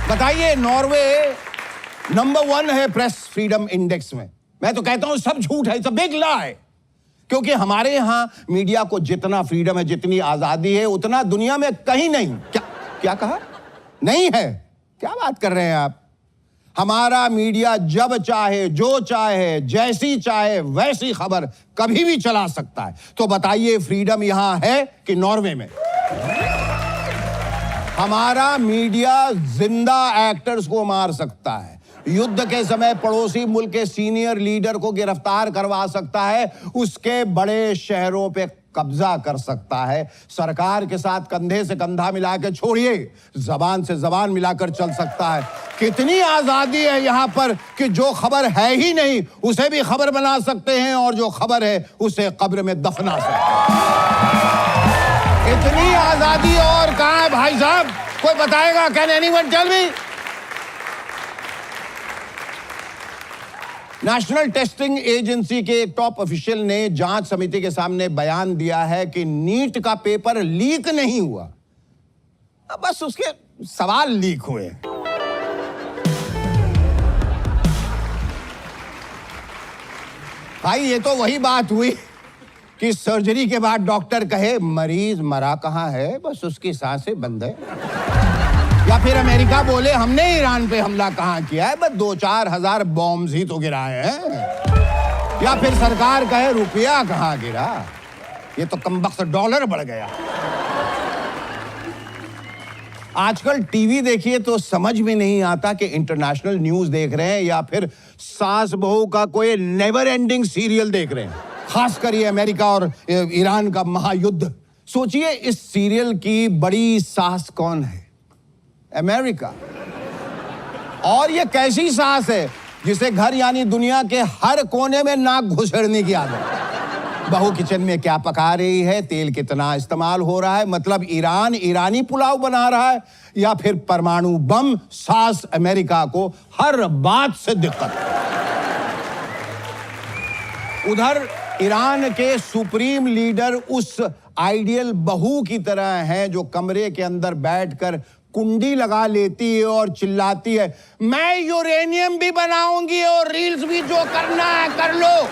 बताइए, Norway number 1 है press freedom index में। मैं तो कहता हूं सब झूठ है, सब बिग लाई। क्योंकि हमारे यहां मीडिया को जितना फ्रीडम है, जितनी आजादी है, उतना दुनिया में कहीं नहीं। क्या कहा? नहीं है? क्या बात कर रहे हैं आप? हमारा मीडिया जब चाहे, जो चाहे, जैसी चाहे वैसी खबर कभी भी चला सकता है। तो बताइए, फ्रीडम यहां है कि नॉर्वे में? हमारा मीडिया जिंदा एक्टर्स को मार सकता है, युद्ध के समय पड़ोसी मुल्क के सीनियर लीडर को गिरफ्तार करवा सकता है, उसके बड़े शहरों पे कब्जा कर सकता है, सरकार के साथ कंधे से कंधा मिलाकर, छोड़िए, जबान से जबान मिलाकर चल सकता है। कितनी आजादी है यहां पर कि जो खबर है ही नहीं उसे भी खबर बना सकते हैं, और जो खबर है उसे कब्र में दफना सकते हैं। इतनी आजादी और कहां है भाई साहब? कोई बताएगा? Can anyone tell me? National testing agency के एक टॉप ऑफिशियल ने जांच समिति के सामने बयान दिया है कि नीट का पेपर लीक नहीं हुआ, बस उसके सवाल लीक हुए। भाई, ये तो वही बात हुई कि सर्जरी के बाद डॉक्टर कहे मरीज मरा कहां है, बस उसकी सांसें बंद है। या फिर अमेरिका बोले हमने ईरान पे हमला कहां किया है, बस 2-4 हजार बॉम्ब्स ही तो गिराए हैं। या फिर सरकार कहे रुपया कहां गिरा, ये तो कमबख्त डॉलर बढ़ गया। आजकल टीवी देखिए तो समझ में नहीं आता कि इंटरनेशनल न्यूज देख रहे हैं या फिर सास बहू का कोई नेवर एंडिंग सीरियल देख रहे हैं। खासकर ये अमेरिका और ईरान का महायुद्ध। सोचिए, इस सीरियल की बड़ी सास कौन है? अमेरिका। और ये कैसी सास है जिसे घर यानी दुनिया के हर कोने में नाक घुसेड़ने की आदत। बहू किचन में क्या पका रही है, तेल कितना इस्तेमाल हो रहा है, मतलब ईरान ईरानी पुलाव बना रहा है या फिर परमाणु बम। सास अमेरिका को हर बात से दिक्कत। उधर ईरान के सुप्रीम लीडर उस आइडियल बहू की तरह हैं जो कमरे के अंदर बैठकर कुंडी लगा लेती है और चिल्लाती है, मैं यूरेनियम भी बनाऊंगी और रील्स भी, जो करना है कर लो।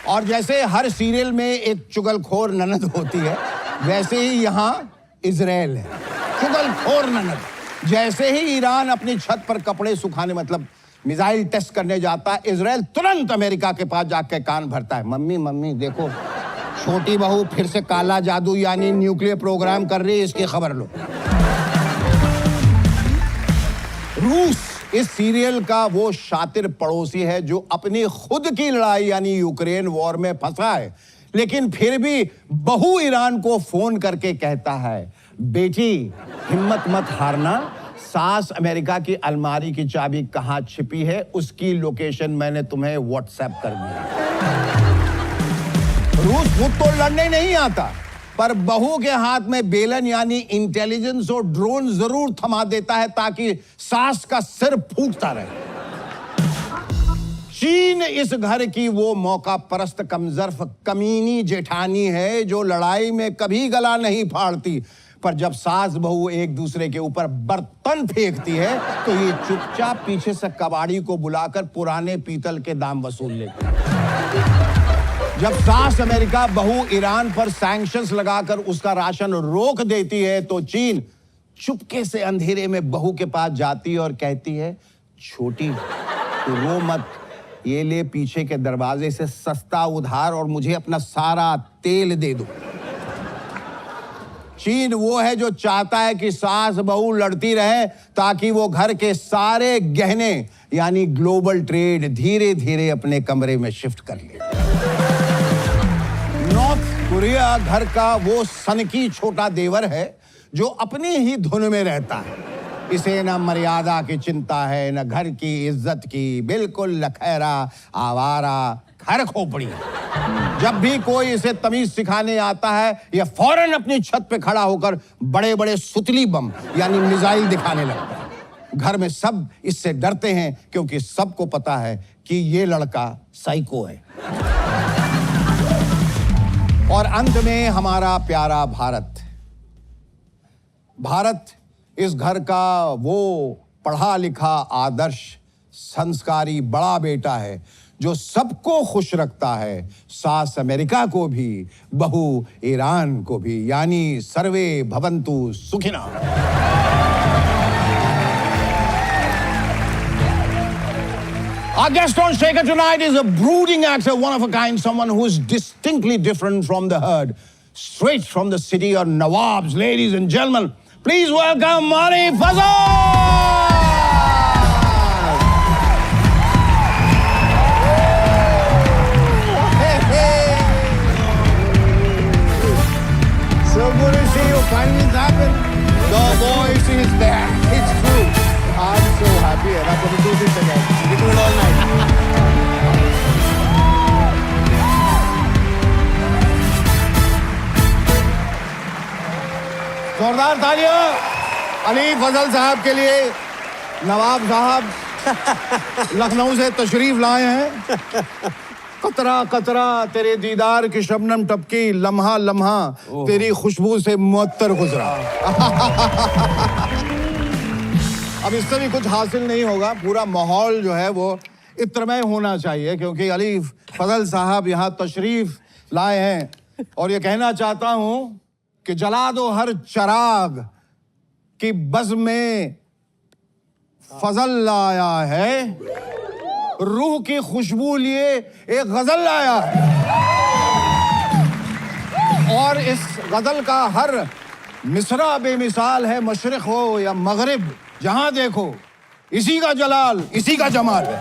और जैसे हर सीरियल में एक चुगलखोर ननद होती है, वैसे ही यहां इजराइल है, चुगलखोर ननद। जैसे ही ईरान अपनी छत पर कपड़े सुखाने, मतलब मिसाइल टेस्ट करने जाता है, इजराइल तुरंत अमेरिका के पास जाकर कान भरता है, मम्मी मम्मी देखो, छोटी बहू फिर से काला जादू यानी न्यूक्लियर प्रोग्राम कर रही है, इसकी खबर लो। रूस इस सीरियल का वो शातिर पड़ोसी है जो अपनी खुद की लड़ाई यानी यूक्रेन वॉर में फंसा है, लेकिन फिर भी बहू ईरान को फोन करके कहता है, बेटी हिम्मत मत हारना, सास अमेरिका की अलमारी की चाबी कहां छिपी है उसकी लोकेशन मैंने तुम्हें व्हाट्सएप कर दी। रूस खुद तो लड़ने नहीं आता, पर बहू के हाथ में बेलन यानी इंटेलिजेंस और ड्रोन जरूर थमा देता है ताकि सास का सिर फूटता रहे। चीन इस घर की वो मौका परस्त कमजर्फ कमीनी जेठानी है जो लड़ाई में कभी गला नहीं फाड़ती, पर जब सास बहू एक दूसरे के ऊपर बर्तन फेंकती है तो ये चुपचाप पीछे से कबाड़ी को बुलाकर पुराने पीतल के दाम वसूल लेती है। जब सास अमेरिका बहू ईरान पर सैंक्शंस लगाकर उसका राशन रोक देती है तो चीन चुपके से अंधेरे में बहू के पास जाती है और कहती है, छोटी तू रो मत, ये ले पीछे के दरवाजे से सस्ता उधार और मुझे अपना सारा तेल दे दो। चीन वो है जो चाहता है कि सास बहू लड़ती रहे ताकि वो घर के सारे गहने यानी ग्लोबल ट्रेड धीरे धीरे अपने कमरे में शिफ्ट कर ले। नॉर्थ कोरिया घर का वो सनकी छोटा देवर है जो अपनी ही धुन में रहता है। इसे न मर्यादा की चिंता है, न घर की इज्जत की, बिल्कुल लखैरा आवारा घर खोपड़ी। जब भी कोई इसे तमीज सिखाने आता है यह फौरन अपनी छत पे खड़ा होकर बड़े बड़े सुतली बम यानी मिसाइल दिखाने लगता है। घर में सब इससे डरते हैं क्योंकि सबको पता है कि ये लड़का साइको है। और अंत में हमारा प्यारा भारत, भारत इस घर का वो पढ़ा लिखा आदर्श संस्कारी बड़ा बेटा है जो सबको खुश रखता है, सास अमेरिका को भी, बहू ईरान को भी, यानी सर्वे भवन्तु सुखिनः। Our guest on Shaker tonight is a brooding actor, one of a kind, someone who is distinctly different from the herd, straight from the city of Nawabs. Ladies and gentlemen, please welcome Ali Fazal! So good to see you. Finally, it's happened. The voice is back. It's true. I'm so happy. And I'm going to do this again. We do it all night. जोरदार तालियां अली फजल साहब के लिए। नवाब साहब लखनऊ से तशरीफ लाए हैं। कतरा कतरा तेरे दीदार की शबनम टपकी, लम्हा लम्हा तेरी खुशबू से मुअत्तर गुजरा। अब इससे भी कुछ हासिल नहीं होगा, पूरा माहौल जो है वो इत्रमय होना चाहिए, क्योंकि अली फजल साहब यहाँ तशरीफ लाए हैं और ये कहना चाहता हूं कि जला दो हर चराग की बज़्म में फजल लाया है, रूह की खुशबू लिए एक गजल लाया है और इस गजल का हर मिसरा बेमिसाल है। मशरिक हो या मगरिब, जहां देखो इसी का जलाल, इसी का जमाल है।